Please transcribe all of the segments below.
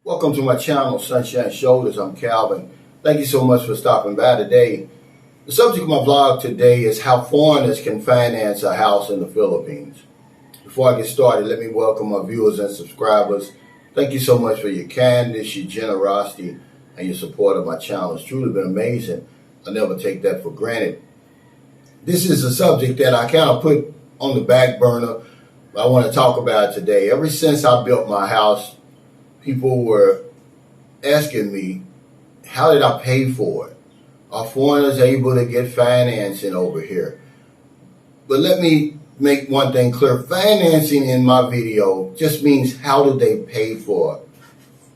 Welcome to my channel, Sunshine Shoulders. I'm Calvin. Thank you so much for stopping by today. The subject of my vlog today is how foreigners can finance a house in the Philippines. Before I get started, let me welcome my viewers and subscribers. Thank you so much for your kindness, your generosity, and your support of my channel. It's truly been amazing. I never take that for granted. This is a subject that I kind of put on the back burner. I want to talk about today. Ever since I built my house, people were asking me, how did I pay for it? Are foreigners able to get financing over here? But let me make one thing clear. Financing in my video just means how do they pay for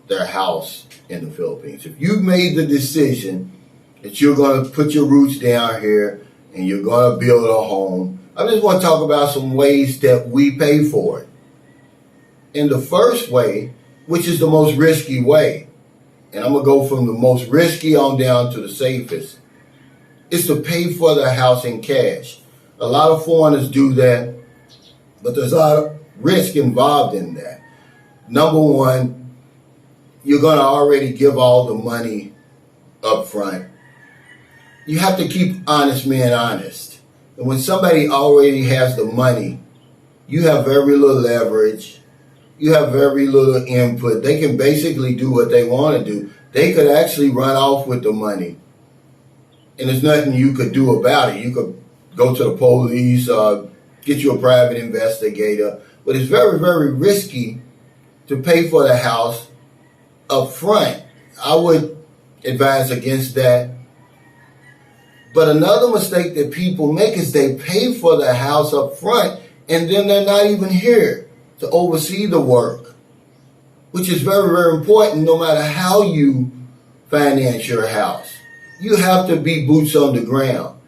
their house in the Philippines. If you've made the decision that you're going to put your roots down here and you're going to build a home, I just want to talk about some ways that we pay for it. In the first way, which is the most risky way, and I'm going to go from the most risky on down to the safest, is to pay for the house in cash. A lot of foreigners do that, but there's a lot of risk involved in that. Number one, you're going to already give all the money up front. You have to keep honest men honest. And when somebody already has the money, you have very little leverage. You have very little input. They can basically do what they want to do. They could actually run off with the money. And there's nothing you could do about it. You could go to the police, get you a private investigator. But it's very, very risky to pay for the house up front. I would advise against that. But another mistake that people make is they pay for the house up front and then they're not even here to oversee the work, which is very, very important no matter how you finance your house. You have to be boots on the ground.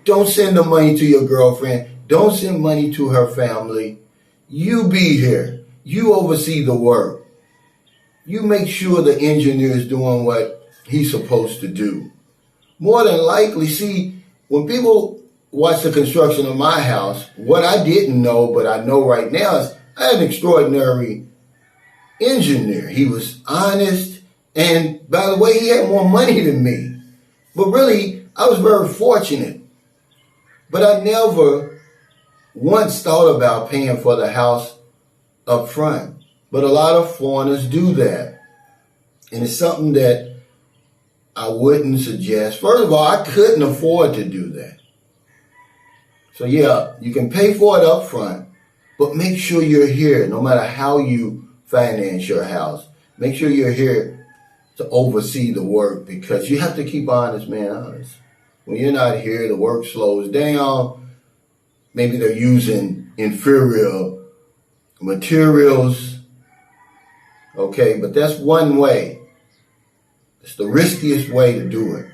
Don't send the money to your girlfriend. Don't send money to her family. You be here. You oversee the work. You make sure the engineer is doing what he's supposed to do. More than likely, see, when people watch the construction of my house, what I didn't know, but I know right now, is I had an extraordinary engineer. He was honest, and by the way, he had more money than me. But really, I was very fortunate. But I never once thought about paying for the house up front. But a lot of foreigners do that. And it's something that I wouldn't suggest. First of all, I couldn't afford to do that. So yeah, you can pay for it up front, but make sure you're here no matter how you finance your house. Make sure you're here to oversee the work because you have to keep honest man honest. When you're not here, the work slows down. Maybe they're using inferior materials. Okay, but that's one way. It's the riskiest way to do it.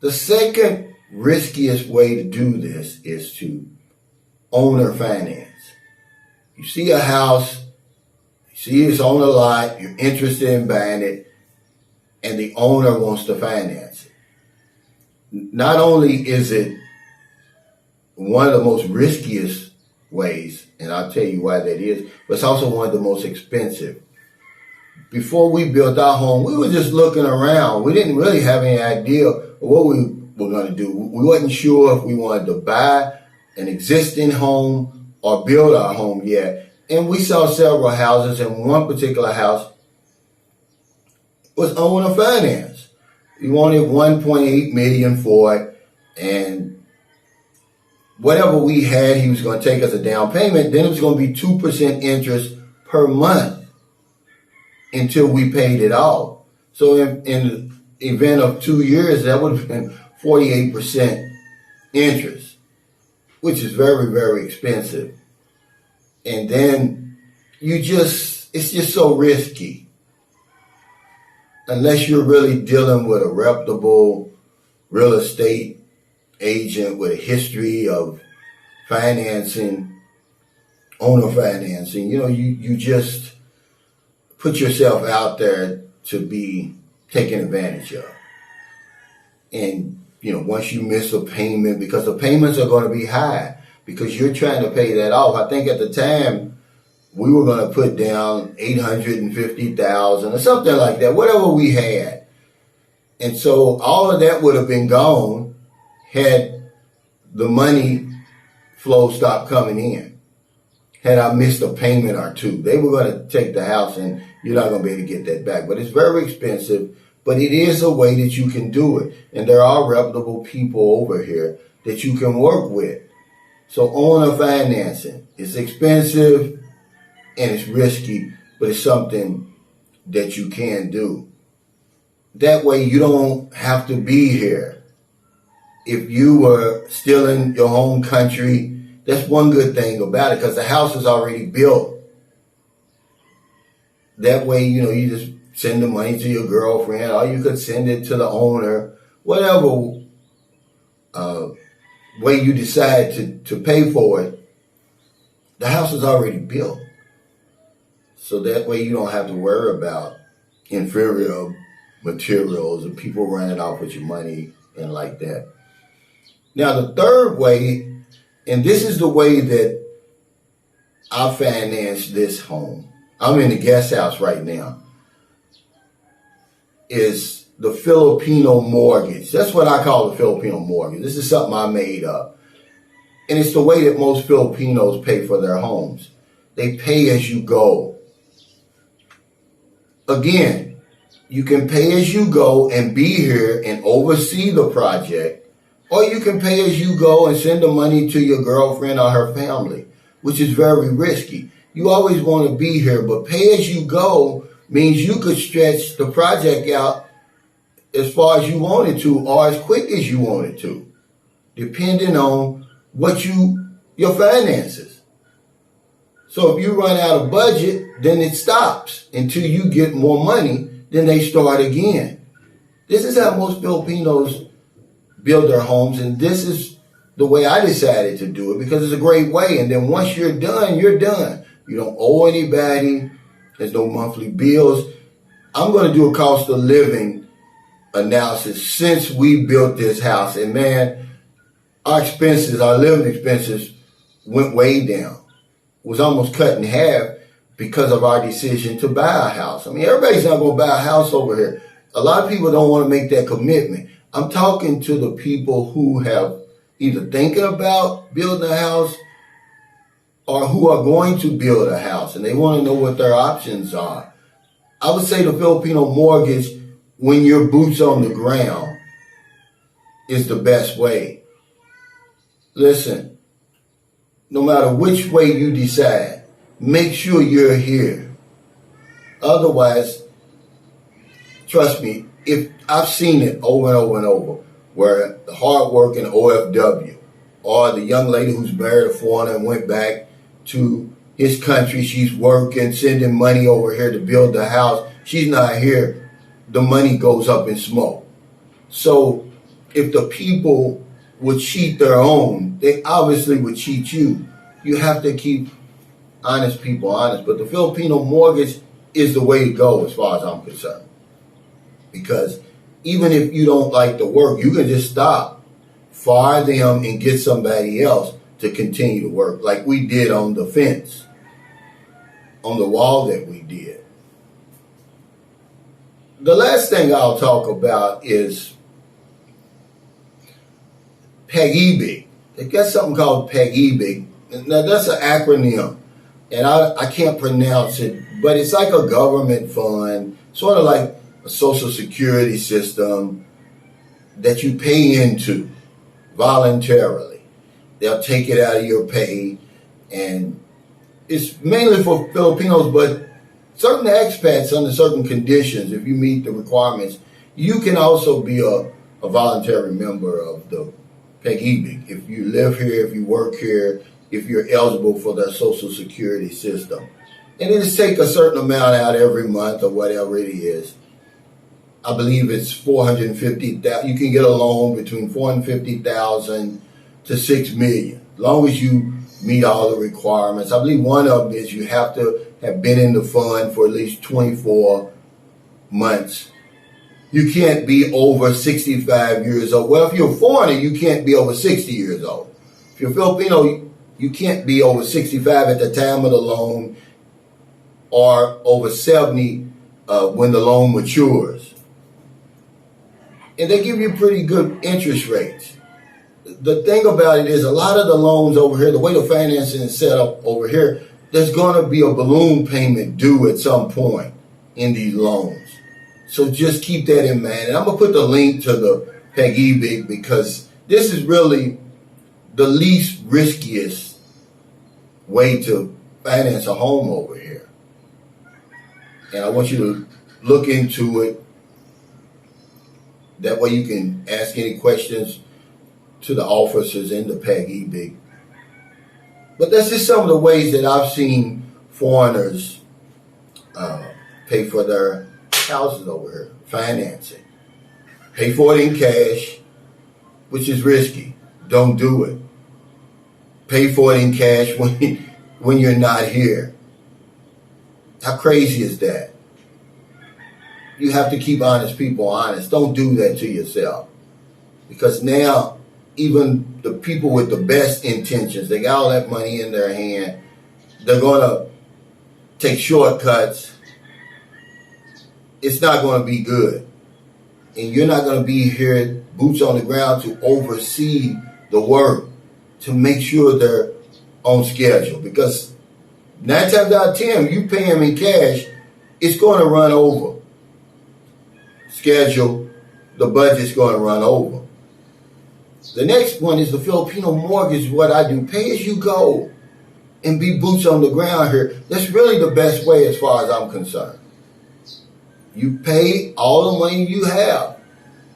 The second riskiest way to do this is to owner finance. You see a house, you see it's on a lot, you're interested in buying it, and the owner wants to finance it. Not only is it one of the most riskiest ways, and I'll tell you why that is, but it's also one of the most expensive. Before we built our home, we were just looking around. We didn't really have any idea of what we were going to do. We wasn't sure if we wanted to buy an existing home or build our home yet. And we saw several houses, and one particular house was owner finance. We wanted $1.8 million for it, and whatever we had, he was going to take as a down payment. Then it was going to be 2% interest per month until we paid it off. So in the event of 2 years, that would have been 48% interest, which is very, very expensive. And then it's just so risky. Unless you're really dealing with a reputable real estate agent with a history of financing, owner financing, you just put yourself out there to be taken advantage of. And, once you miss a payment, because the payments are going to be high, because you're trying to pay that off. I think at the time we were going to put down $850,000 or something like that, whatever we had. And so all of that would have been gone had the money flow stopped coming in. Had I missed a payment or two, they were going to take the house and you're not going to be able to get that back. But it's very expensive, but it is a way that you can do it. And there are reputable people over here that you can work with. So owner financing, it's expensive and it's risky, but it's something that you can do. That way you don't have to be here. If you were still in your home country, that's one good thing about it because the house is already built. That way, you just send the money to your girlfriend, or you could send it to the owner, whatever way you decide to pay for it. The house is already built. So that way you don't have to worry about inferior materials and people running off with your money and like that. Now, the third way, and this is the way that I financed this home. I'm in the guest house right now. Is the Filipino mortgage. That's what I call the Filipino mortgage. This is something I made up. And it's the way that most Filipinos pay for their homes. They pay as you go. Again, you can pay as you go and be here and oversee the project, or you can pay as you go and send the money to your girlfriend or her family, which is very risky. You always want to be here, but pay as you go means you could stretch the project out as far as you wanted to or as quick as you wanted to, depending on what your finances. So if you run out of budget, then it stops until you get more money, then they start again. This is how most Filipinos build their homes, and this is the way I decided to do it because it's a great way. And then once you're done, you're done. You don't owe anybody. There's no monthly bills. I'm going to do a cost of living analysis since we built this house. And man, our living expenses went way down. It was almost cut in half because of our decision to buy a house. I mean, everybody's not going to buy a house over here. A lot of people don't want to make that commitment. I'm talking to the people who have either thinking about building a house or who are going to build a house, and they want to know what their options are. I would say the Filipino mortgage, when your boots on the ground, is the best way. Listen, no matter which way you decide, make sure you're here. Otherwise, trust me, if I've seen it over and over and over, where the hardworking OFW or the young lady who's married a foreigner and went back to his country, she's working, sending money over here to build the house. She's not here. The money goes up in smoke. So if the people would cheat their own, they obviously would cheat you. You have to keep honest people honest. But the Filipino mortgage is the way to go as far as I'm concerned. Because even if you don't like the work, you can just stop, fire them, and get somebody else to continue to work, like we did on the fence, on the wall that we did. The last thing I'll talk about is Pag-IBIG. They got something called Pag-IBIG. Now, that's an acronym, and I can't pronounce it, but it's like a government fund, sort of like a social security system that you pay into voluntarily. They'll take it out of your pay, and it's mainly for Filipinos, but certain expats under certain conditions, if you meet the requirements, you can also be a voluntary member of the Pag-IBIG. If you live here, if you work here, if you're eligible for the social security system. And it'll take a certain amount out every month or whatever it is. I believe it's $450,000. You can get a loan between $450,000 to $6 million, as long as you meet all the requirements. I believe one of them is you have to have been in the fund for at least 24 months. You can't be over 65 years old. Well, if you're a foreigner, you can't be over 60 years old. If you're Filipino, you can't be over 65 at the time of the loan, or over 70 when the loan matures. And they give you pretty good interest rates. The thing about it is a lot of the loans over here, the way the financing is set up over here, there's going to be a balloon payment due at some point in these loans. So just keep that in mind. And I'm going to put the link to the Pag-IBIG because this is really the least riskiest way to finance a home over here. And I want you to look into it. That way you can ask any questions to the officers in the Pag-IBIG. But that's just some of the ways that I've seen foreigners pay for their houses over here, financing. Pay for it in cash, which is risky. Don't do it. Pay for it in cash when you're not here. How crazy is that? You have to keep honest people honest. Don't do that to yourself. Because now, even the people with the best intentions, they got all that money in their hand, they're going to take shortcuts. It's not going to be good. And you're not going to be here, boots on the ground, to oversee the work, to make sure they're on schedule. Because 9 times out of 10, you pay them in cash, it's going to run over. Schedule, the budget's going to run over. The next one is the Filipino mortgage, what I do. Pay as you go and be boots on the ground here. That's really the best way as far as I'm concerned. You pay all the money you have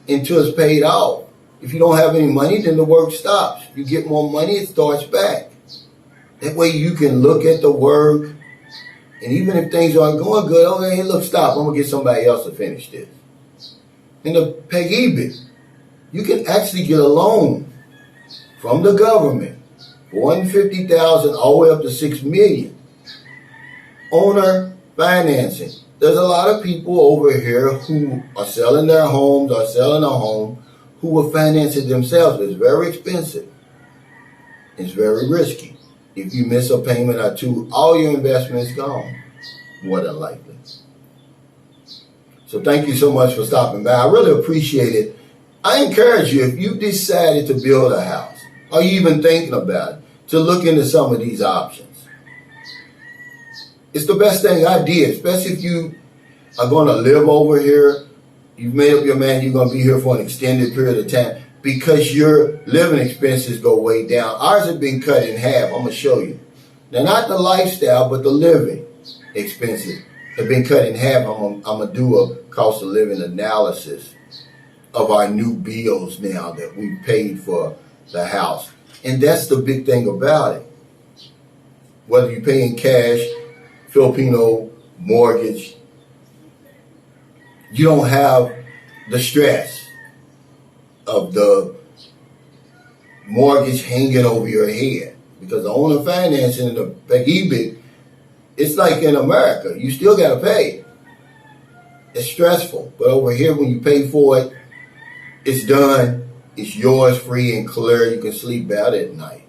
until it's paid off. If you don't have any money, then the work stops. You get more money, it starts back. That way you can look at the work, and even if things aren't going good, okay, hey, look, stop. I'm going to get somebody else to finish this. In the Pag-IBIG, you can actually get a loan from the government, $150,000 all the way up to $6 million. Owner financing. There's a lot of people over here who are selling their homes or selling a home who will finance it themselves. It's very expensive. It's very risky. If you miss a payment or two, all your investment is gone, more than likely. So thank you so much for stopping by. I really appreciate it. I encourage you, if you decided to build a house, or you even thinking about it, to look into some of these options. It's the best thing I did, especially if you are going to live over here. You've made up your mind you're going to be here for an extended period of time because your living expenses go way down. Ours have been cut in half. I'm going to show you. Now, not the lifestyle, but the living expenses have been cut in half. I'm going to do a cost of living analysis of our new bills now that we paid for the house. And that's the big thing about it. Whether you pay in cash, Filipino mortgage, you don't have the stress of the mortgage hanging over your head. Because the owner financing in the Pag-IBIG, it's like in America. You still got to pay. It's stressful. But over here, when you pay for it, it's done. It's yours, free and clear. You can sleep better at night.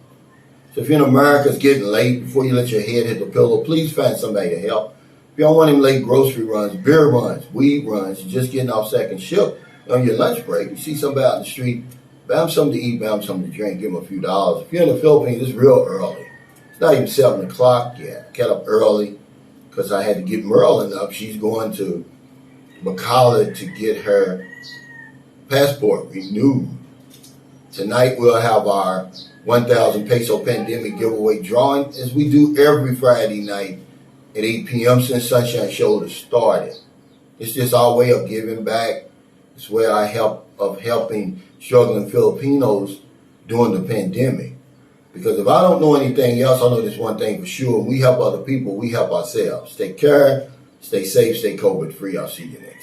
So if you're in America, it's getting late. Before you let your head hit the pillow, please find somebody to help. If you don't want them late grocery runs, beer runs, weed runs, you're just getting off second shift on your lunch break, you see somebody out in the street, buy them something to eat, buy them something to drink, give them a few dollars. If you're in the Philippines, it's real early. It's not even 7 o'clock yet. I got up early because I had to get Merlin up. She's going to Bacolod to get her passport renewed. Tonight we'll have our 1,000 peso pandemic giveaway drawing, as we do every Friday night at 8 p.m. since Sunshine Shoulder started. It's just our way of giving back. It's where I helping struggling Filipinos during the pandemic. Because if I don't know anything else, I know this one thing for sure. When we help other people, we help ourselves. Take care, stay safe, stay COVID free. I'll see you there.